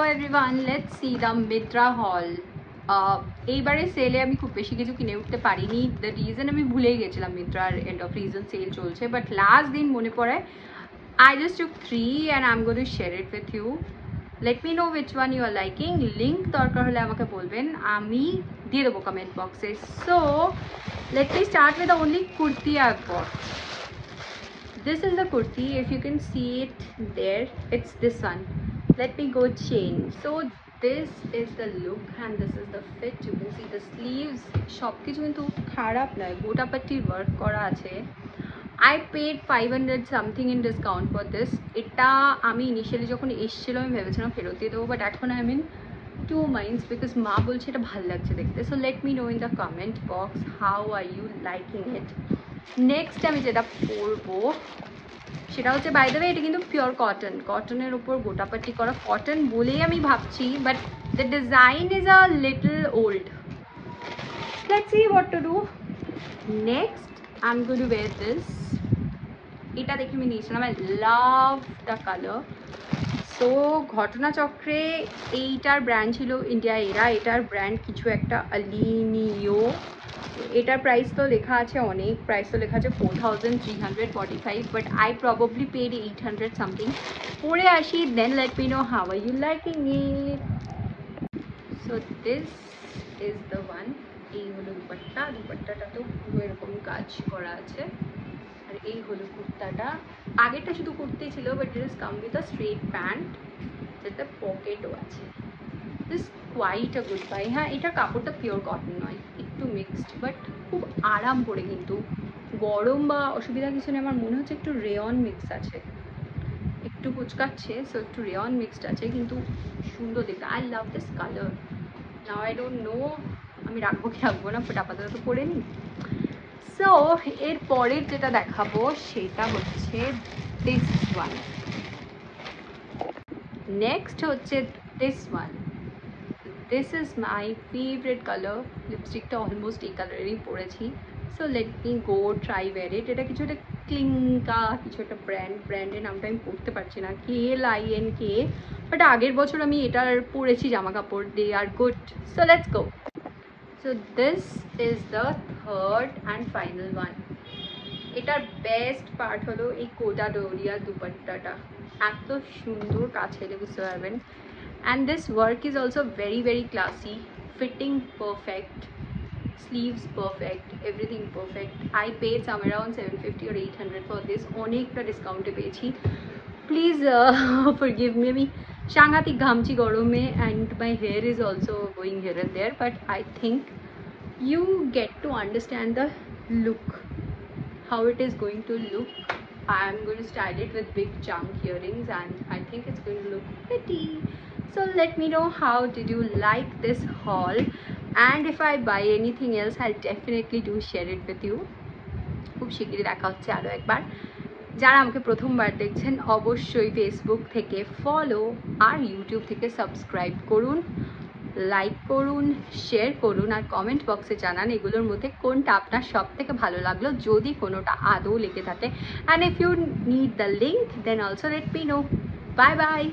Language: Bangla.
everyone, let's see the Mitra haul. এইবারে সেলে আমি খুব বেশি কিছু কিনে উঠতে পারিনি। দ্য রিজন আমি ভুলেই গেছিলাম মিন্ত্রার এন্ড অফ রিজন সেল চলছে, বাট লাস্ট দিন মনে পড়ে I just took 3 and I'm going to share it with you. Let me know which one you are liking. Link দরকার হলে আমাকে বলবেন, আমি দিয়ে দেবো কমেন্ট বক্সে। So let me start with the only kurti I've bought. This is the kurti. If you can see it there, it's this one. Let me go change. So this is the look and this is the fit. You can see the sleeves সব কিছু কিন্তু খারাপ নয়, গোটা পাট্টির ওয়ার্ক করা আছে। I paid 500 something in discount for this. এটা আমি ইনিশিয়ালি যখন এসেছিল আমি ভেবেছিলাম ফেরত দিয়ে দেবো, বাট এখন I mean two minds because মা বলছে এটা ভালো লাগছে দেখতে। So let me know in the comment box how are you liking it. Next আমি যেটা পরবো সেটা হচ্ছে, বাই দ্য ওয়ে এটা কিন্তু পিওর কটন, কটনের উপর গোটাপাটি করা, কটন বলেই আমি ভাবছি, but the design is a little old. Let's see what to do. Next I am going to wire this. এটা দেখে আমি নিয়েছিলাম, I love the colour. So ঘটনাচক্রে এইটার ব্র্যান্ড ছিল ইন্ডিয়া এরা, এটার ব্র্যান্ড কিছু একটা আলিনিও। এটার প্রাইস তো লেখা আছে অনেক, প্রাইস তো লেখা আছে 4345, but I probably paid 800 something. পরে আসি, then let me know how are you liking it. So this is the one. এই হলো দুপাট্টা, দুপাট্টাটা তো পুরো এরকম কাজ করা আছে। আর এই হলো কুর্তাটা, আগেরটা শুধু কুর্তি ছিল, but it is come with a straight pant যেটা পকেটও আছে। This quite a good buy. হ্যাঁ, এটার কাপড়টা পিওর কটন নয়, একটু মিক্সড, বাট খুব আরাম পড়ে, কিন্তু গরম বা অসুবিধা কিছু নেই। আমার মনে হচ্ছে একটু রেয়ন মিক্স আছে, একটু কুচকাচ্ছে, সো একটু রেয়ন মিক্সড আছে, কিন্তু সুন্দর দেখতে। I love this colour. Now I don't know আমি রাখবো কি রাখবো না, বাট আপাতত তো পরে নিই। সো এর পরের যেটা দেখাবো সেটা হচ্ছে দিস ওয়ান। নেক্সট হচ্ছে this one. This is my favourite colour. লিপস্টিকটা অলমোস্ট এই কালারেরই পরেছি। So let me go try wear it. এটা কিছু একটা ক্লিঙ্কা, কিছু একটা ব্র্যান্ডের নামটা আমি পড়তে পারছি না, KLINK, বাট আগের বছর আমি এটার পরেছি জামা কাপড়, they are good. So let's go. So this is the third and final one. এটার বেস্ট পার্ট হলো এই কোটা ডোরিয়া দুপাট্টাটা, এত সুন্দর কাছে এলে বুঝতে পারবেন। And this work is also very very classy, fitting perfect, sleeves perfect, everything perfect. I paid somewhere around 750 or 800 for this. অনেকটা ডিসকাউন্টে পেয়েছি। প্লিজ forgive me, আমি সাংঘাতিক ঘামছি গরমে, and my hair is also going here and there, but I think you get to understand the look, how it is going to look. I am going to style it with big chunk earrings and I think it's going to look pretty. So let me know how did you like this haul, and if I buy anything else I'll definitely do share it with you. খুব শিগগিরই দেখা হচ্ছে আরও একবার। যারা আমাকে প্রথমবার দেখছেন অবশ্যই ফেসবুক থেকে ফলো আর ইউটিউব থেকে সাবস্ক্রাইব করুন, লাইক করুন, শেয়ার করুন, আর কমেন্ট বক্সে জানান এগুলোর মধ্যে কোনটা আপনার সব থেকে ভালো লাগলো, যদি কোনোটা আদৌ লেগে থাকে। And if you need the link then also let me know. Bye by.